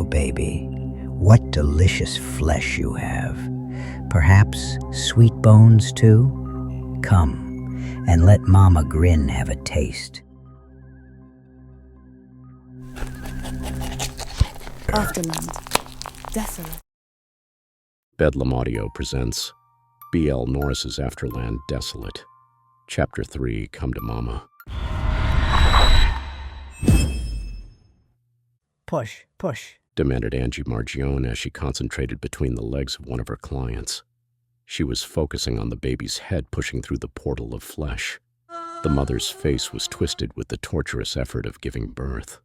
baby. What delicious flesh you have. Perhaps sweet bones, too? Come, and let Mama Grin have a taste. Afterland Desolate. Bedlam Audio presents B.L. Norris's Afterland Desolate. Chapter 3, Come to Mama. Push, demanded Angie Margione as she concentrated between the legs of one of her clients. She was focusing on the baby's head pushing through the portal of flesh. The mother's face was twisted with the torturous effort of giving birth.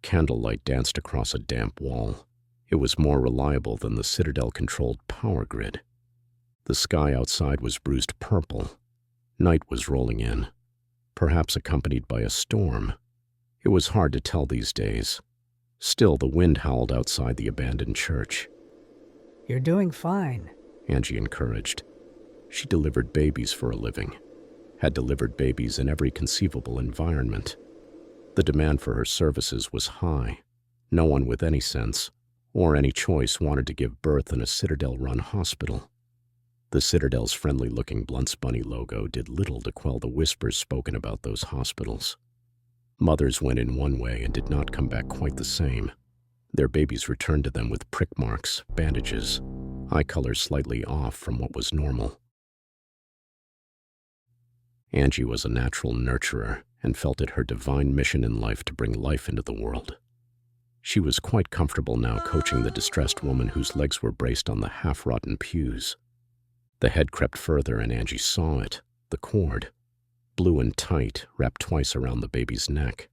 Candlelight danced across a damp wall. It was more reliable than the Citadel-controlled power grid. The sky outside was bruised purple. Night was rolling in, perhaps accompanied by a storm. It was hard to tell these days. Still, the wind howled outside the abandoned church. You're doing fine. Angie encouraged. She delivered babies for a living, had delivered babies in every conceivable environment. The demand for her services was high. No one with any sense or any choice wanted to give birth in a Citadel-run hospital. The Citadel's friendly-looking Blunt's Bunny logo did little to quell the whispers spoken about those hospitals. Mothers went in one way and did not come back quite the same. Their babies returned to them with prick marks, bandages, eye colors slightly off from what was normal. Angie was a natural nurturer and felt it her divine mission in life to bring life into the world. She was quite comfortable now coaching the distressed woman whose legs were braced on the half-rotten pews. The head crept further and Angie saw it, the cord, blue and tight, wrapped twice around the baby's neck.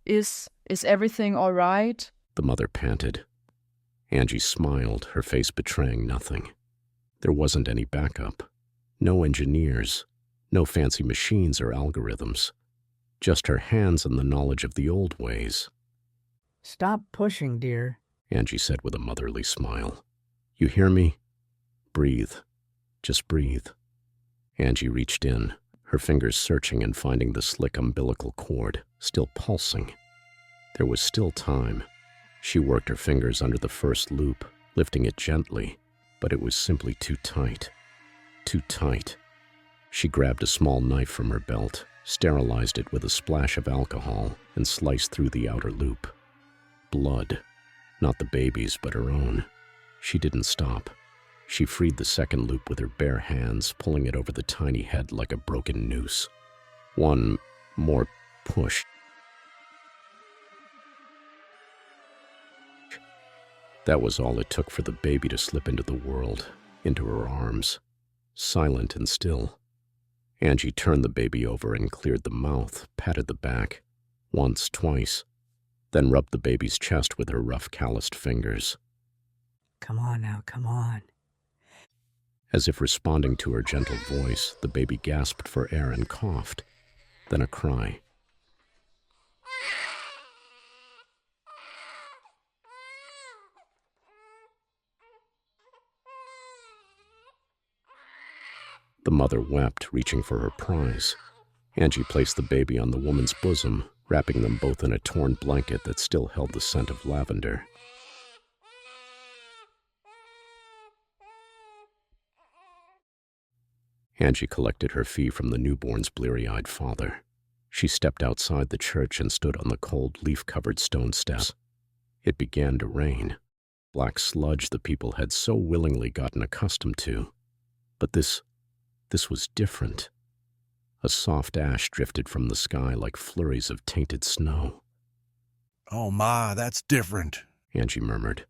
Is everything all right? The mother panted. Angie smiled, her face betraying nothing. There wasn't any backup. No engineers, no fancy machines or algorithms. Just her hands and the knowledge of the old ways. Stop pushing, dear, Angie said with a motherly smile. You hear me? Breathe. Just breathe. Angie reached in, her fingers searching and finding the slick umbilical cord, still pulsing. There was still time. She worked her fingers under the first loop, lifting it gently, but it was simply too tight. Too tight. She grabbed a small knife from her belt, sterilized it with a splash of alcohol, and sliced through the outer loop. Blood. Not the baby's, but her own. She didn't stop. She freed the second loop with her bare hands, pulling it over the tiny head like a broken noose. One more push. That was all it took for the baby to slip into the world, into her arms, silent and still. Angie turned the baby over and cleared the mouth, patted the back, once, twice, then rubbed the baby's chest with her rough, calloused fingers. Come on now, come on. As if responding to her gentle voice, the baby gasped for air and coughed, then a cry. The mother wept, reaching for her prize. Angie placed the baby on the woman's bosom, wrapping them both in a torn blanket that still held the scent of lavender. Angie collected her fee from the newborn's bleary-eyed father. She stepped outside the church and stood on the cold, leaf-covered stone steps. It began to rain. Black sludge the people had so willingly gotten accustomed to. But this was different. A soft ash drifted from the sky like flurries of tainted snow. Oh, Ma, that's different, Angie murmured.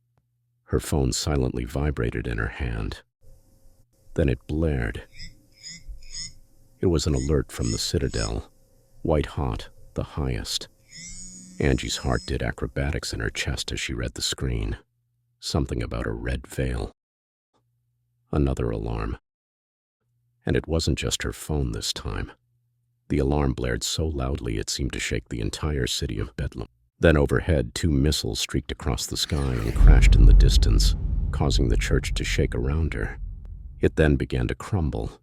Her phone silently vibrated in her hand. Then it blared. It was an alert from the Citadel. White hot, the highest. Angie's heart did acrobatics in her chest as she read the screen. Something about a red veil. Another alarm. And it wasn't just her phone this time. The alarm blared so loudly it seemed to shake the entire city of Bedlam. Then overhead, 2 missiles streaked across the sky and crashed in the distance, causing the church to shake around her. It then began to crumble.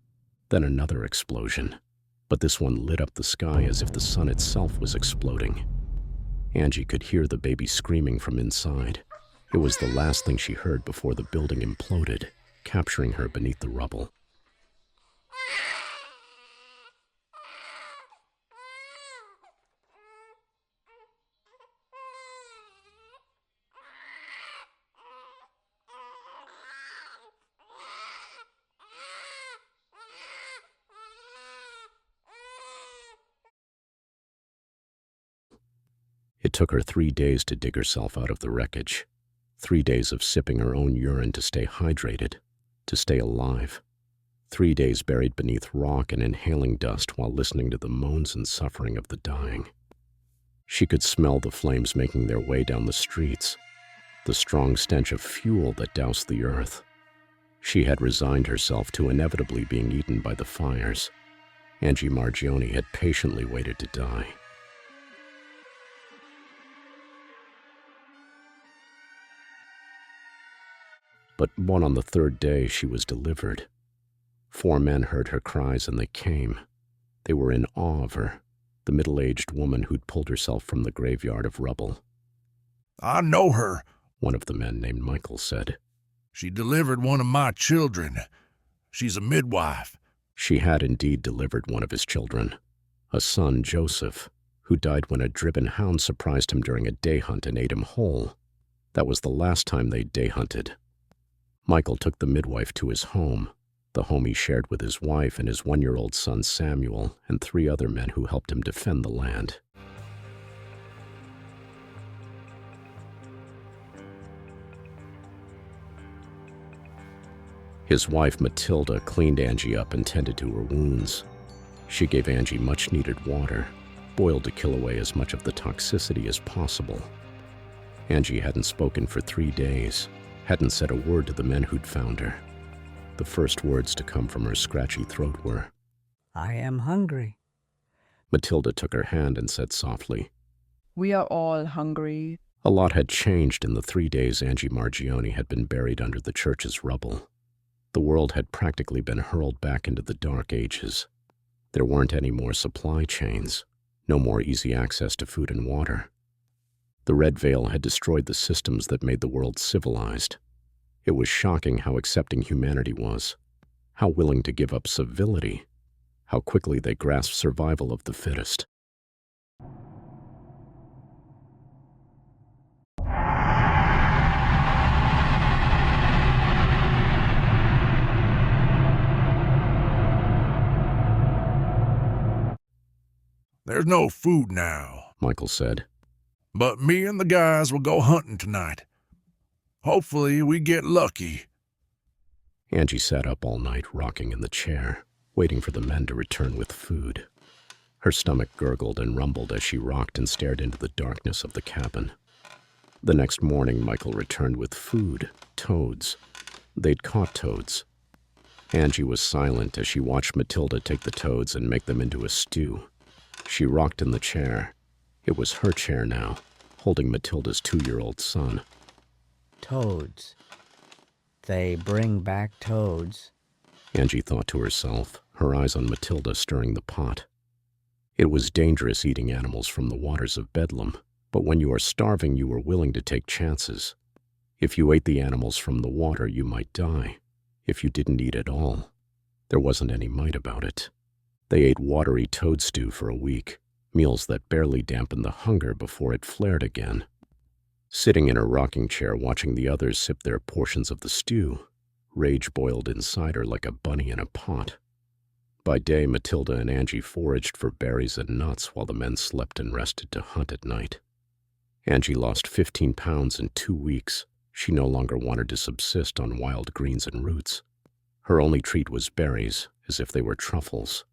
Then another explosion. But this one lit up the sky as if the sun itself was exploding. Angie could hear the baby screaming from inside. It was the last thing she heard before the building imploded, capturing her beneath the rubble. It took her 3 days to dig herself out of the wreckage. 3 days of sipping her own urine to stay hydrated, to stay alive. 3 days buried beneath rock and inhaling dust while listening to the moans and suffering of the dying. She could smell the flames making their way down the streets, the strong stench of fuel that doused the earth. She had resigned herself to inevitably being eaten by the fires. Angie Margione had patiently waited to die. But on the third day, she was delivered. 4 men heard her cries and they came. They were in awe of her, the middle-aged woman who'd pulled herself from the graveyard of rubble. I know her, One of the men, named Michael, said. She delivered one of my children. She's a midwife. She had indeed delivered one of his children, a son, Joseph, who died when a driven hound surprised him during a day hunt and ate him whole. That was the last time they'd day hunted. Michael took the midwife to his home, the home he shared with his wife and his 1-year-old son Samuel and 3 other men who helped him defend the land. His wife Matilda cleaned Angie up and tended to her wounds. She gave Angie much-needed water, boiled to kill away as much of the toxicity as possible. Angie hadn't spoken for 3 days. Hadn't said a word to the men who'd found her. The first words to come from her scratchy throat were, I am hungry. Matilda took her hand and said softly, We are all hungry. A lot had changed in the 3 days Angie Margione had been buried under the church's rubble. The world had practically been hurled back into the dark ages. There weren't any more supply chains, no more easy access to food and water. The Red Veil had destroyed the systems that made the world civilized. It was shocking how accepting humanity was, how willing to give up civility, how quickly they grasped survival of the fittest. There's no food now, Michael said. but me and the guys will go hunting tonight. Hopefully we get lucky. Angie sat up all night, rocking in the chair, waiting for the men to return with food. Her stomach gurgled and rumbled as she rocked and stared into the darkness of the cabin. The next morning, Michael returned with food, toads. They'd caught toads. Angie was silent as she watched Matilda take the toads and make them into a stew. She rocked in the chair. It was her chair now, holding Matilda's 2-year-old son. Toads. They bring back toads. Angie thought to herself, her eyes on Matilda stirring the pot. It was dangerous eating animals from the waters of Bedlam, but when you are starving, you are willing to take chances. If you ate the animals from the water, you might die. If you didn't eat at all, there wasn't any might about it. They ate watery toad stew for a week, meals that barely dampened the hunger before it flared again. Sitting in her rocking chair watching the others sip their portions of the stew, rage boiled inside her like a bunny in a pot. By day, Matilda and Angie foraged for berries and nuts while the men slept and rested to hunt at night. Angie lost 15 pounds in 2 weeks. She no longer wanted to subsist on wild greens and roots. Her only treat was berries, as if they were truffles.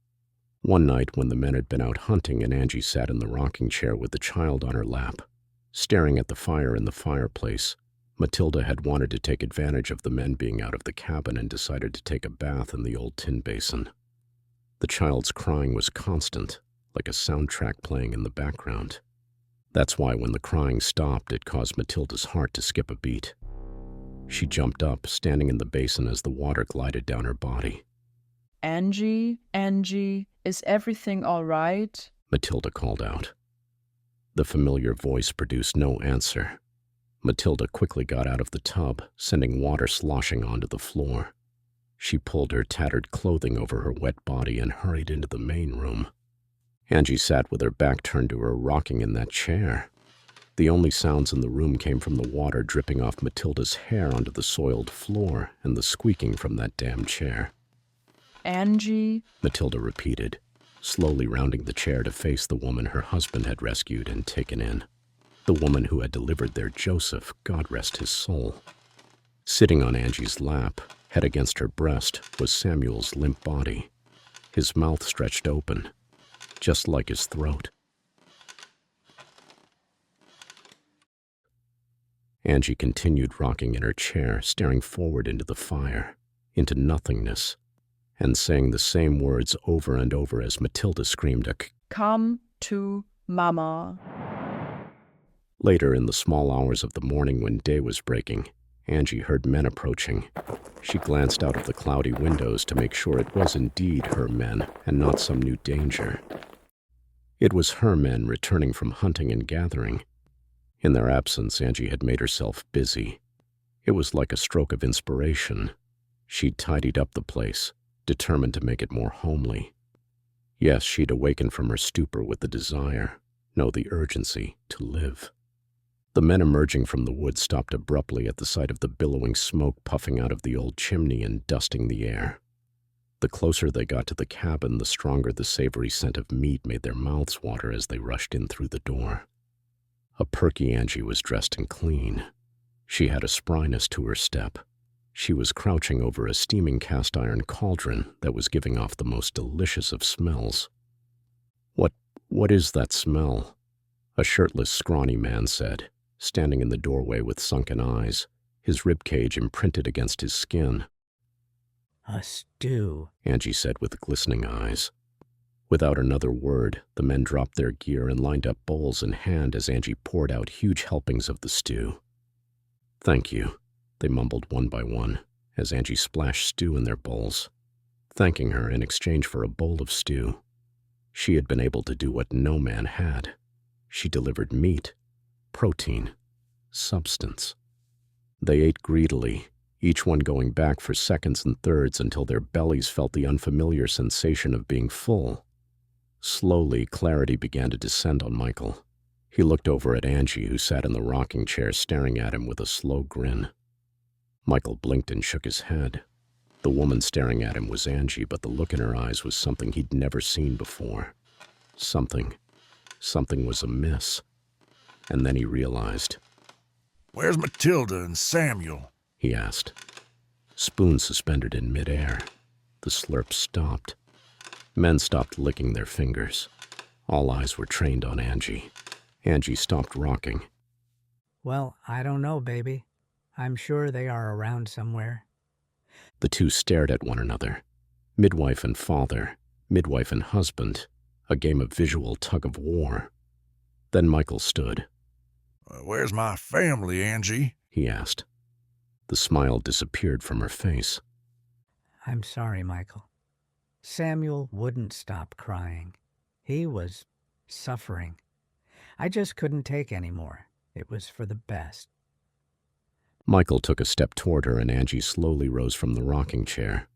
One night, when the men had been out hunting and Angie sat in the rocking chair with the child on her lap, staring at the fire in the fireplace, Matilda had wanted to take advantage of the men being out of the cabin and decided to take a bath in the old tin basin. The child's crying was constant, like a soundtrack playing in the background. That's why when the crying stopped, it caused Matilda's heart to skip a beat. She jumped up, standing in the basin as the water glided down her body. Angie, is everything all right? Matilda called out. The familiar voice produced no answer. Matilda quickly got out of the tub, sending water sloshing onto the floor. She pulled her tattered clothing over her wet body and hurried into the main room. Angie sat with her back turned to her, rocking in that chair. The only sounds in the room came from the water dripping off Matilda's hair onto the soiled floor and the squeaking from that damn chair. Angie, Matilda repeated, slowly rounding the chair to face the woman her husband had rescued and taken in. The woman who had delivered their Joseph, God rest his soul. Sitting on Angie's lap, head against her breast, was Samuel's limp body, his mouth stretched open, just like his throat. Angie continued rocking in her chair, staring forward into the fire, into nothingness, and saying the same words over and over as Matilda screamed a come to Mama. Later, in the small hours of the morning when day was breaking, Angie heard men approaching. She glanced out of the cloudy windows to make sure it was indeed her men and not some new danger. It was her men returning from hunting and gathering. In their absence, Angie had made herself busy. It was like a stroke of inspiration. She'd tidied up the place, determined to make it more homely. Yes, she'd awakened from her stupor with the desire, no, the urgency, to live. The men emerging from the woods stopped abruptly at the sight of the billowing smoke puffing out of the old chimney and dusting the air. The closer they got to the cabin, the stronger the savory scent of meat made their mouths water as they rushed in through the door. A perky Angie was dressed and clean. She had a spryness to her step. She was crouching over a steaming cast-iron cauldron that was giving off the most delicious of smells. What is that smell?" a shirtless, scrawny man said, standing in the doorway with sunken eyes, his ribcage imprinted against his skin. A stew, Angie said with glistening eyes. Without another word, the men dropped their gear and lined up bowls in hand as Angie poured out huge helpings of the stew. "Thank you," they mumbled one by one, as Angie splashed stew in their bowls, thanking her in exchange for a bowl of stew. She had been able to do what no man had. She delivered meat, protein, substance. They ate greedily, each one going back for seconds and thirds until their bellies felt the unfamiliar sensation of being full. Slowly, clarity began to descend on Michael. He looked over at Angie, who sat in the rocking chair staring at him with a slow grin. Michael blinked and shook his head. The woman staring at him was Angie, but the look in her eyes was something he'd never seen before. Something was amiss. And then he realized. "Where's Matilda and Samuel?" he asked. Spoon suspended in midair. The slurp stopped. Men stopped licking their fingers. All eyes were trained on Angie. Angie stopped rocking. "Well, I don't know, baby. I'm sure they are around somewhere." The two stared at one another. Midwife and father, midwife and husband, a game of visual tug-of-war. Then Michael stood. "Where's my family, Angie?" he asked. The smile disappeared from her face. "I'm sorry, Michael. Samuel wouldn't stop crying. He was suffering. I just couldn't take any more. It was for the best." Michael took a step toward her and Angie slowly rose from the rocking chair.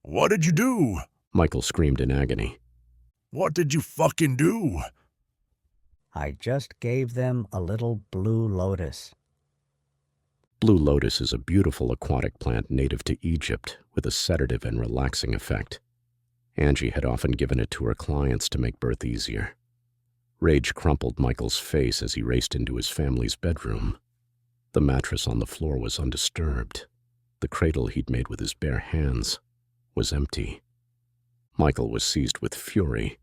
"What did you do?" Michael screamed in agony. "What did you fucking do?" "I just gave them a little blue lotus." Blue lotus is a beautiful aquatic plant native to Egypt with a sedative and relaxing effect. Angie had often given it to her clients to make birth easier. Rage crumpled Michael's face as he raced into his family's bedroom. The mattress on the floor was undisturbed. The cradle he'd made with his bare hands was empty. Michael was seized with fury.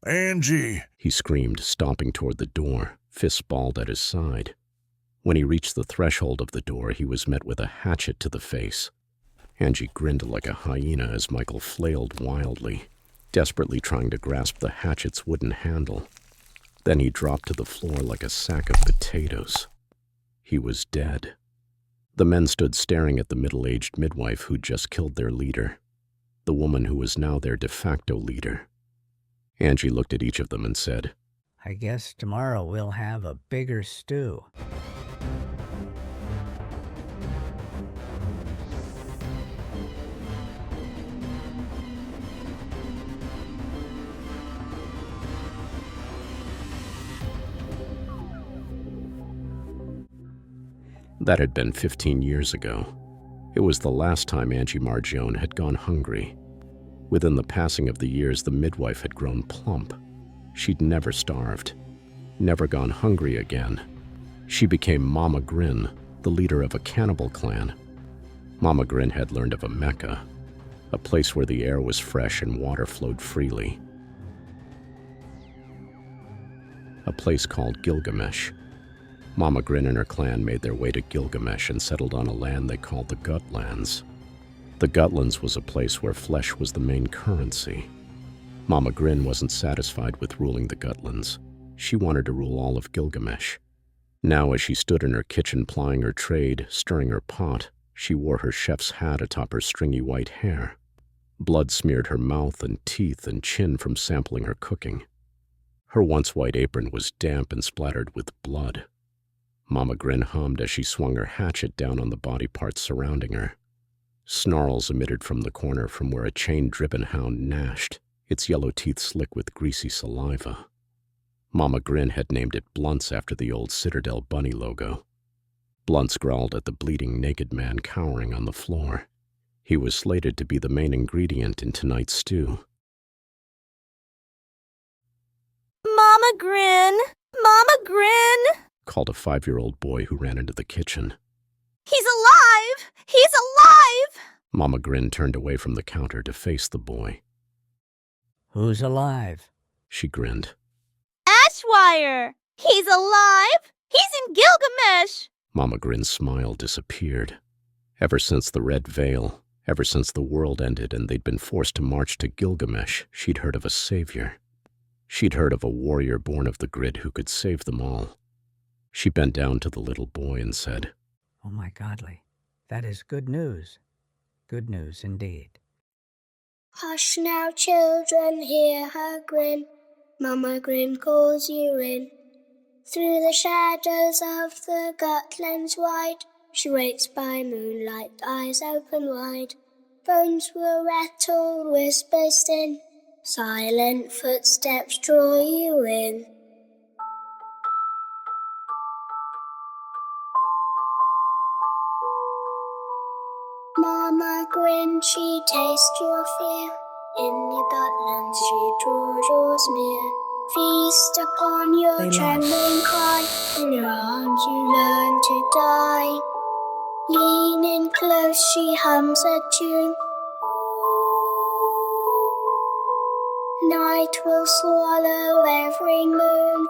"Angie!" he screamed, stomping toward the door, fists balled at his side. When he reached the threshold of the door, he was met with a hatchet to the face. Angie grinned like a hyena as Michael flailed wildly, desperately trying to grasp the hatchet's wooden handle. Then he dropped to the floor like a sack of potatoes. He was dead. The men stood staring at the middle-aged midwife who'd just killed their leader, the woman who was now their de facto leader. Angie looked at each of them and said, "I guess tomorrow we'll have a bigger stew." That had been 15 years ago. It was the last time Angie Margione had gone hungry. Within the passing of the years, the midwife had grown plump. She'd never starved, never gone hungry again. She became Mama Grin, the leader of a cannibal clan. Mama Grin had learned of a Mecca, a place where the air was fresh and water flowed freely. A place called Gilgamesh. Mama Grin and her clan made their way to Gilgamesh and settled on a land they called the Gutlands. The Gutlands was a place where flesh was the main currency. Mama Grin wasn't satisfied with ruling the Gutlands. She wanted to rule all of Gilgamesh. Now, as she stood in her kitchen plying her trade, stirring her pot, she wore her chef's hat atop her stringy white hair. Blood smeared her mouth and teeth and chin from sampling her cooking. Her once white apron was damp and splattered with blood. Mama Grin hummed as she swung her hatchet down on the body parts surrounding her. Snarls emitted from the corner from where a chain-driven hound gnashed, its yellow teeth slick with greasy saliva. Mama Grin had named it Blunts after the old Citadel bunny logo. Blunts growled at the bleeding naked man cowering on the floor. He was slated to be the main ingredient in tonight's stew. Mama Grin! Mama Grin! Called a 5-year-old boy who ran into the kitchen. He's alive! He's alive! Mama Grin turned away from the counter to face the boy. Who's alive? She grinned. Ashwire! He's alive! He's in Gilgamesh! Mama Grin's smile disappeared. Ever since the Red Veil, ever since the world ended and they'd been forced to march to Gilgamesh, she'd heard of a savior. She'd heard of a warrior born of the grid who could save them all. She bent down to the little boy and said, Oh my godly, that is good news. Good news indeed. Hush now, children, hear her grin. Mama Grin calls you in. Through the shadows of the Gutlands wide, she waits by moonlight, eyes open wide. Bones will rattle, whispers thin. Silent footsteps draw you in. Mama Grin, she tastes your fear. In the Gutlands she draws yours near. Feast upon your They trembling cry. In your arms you learn to die. Leaning close she hums a tune. Night will swallow every moon.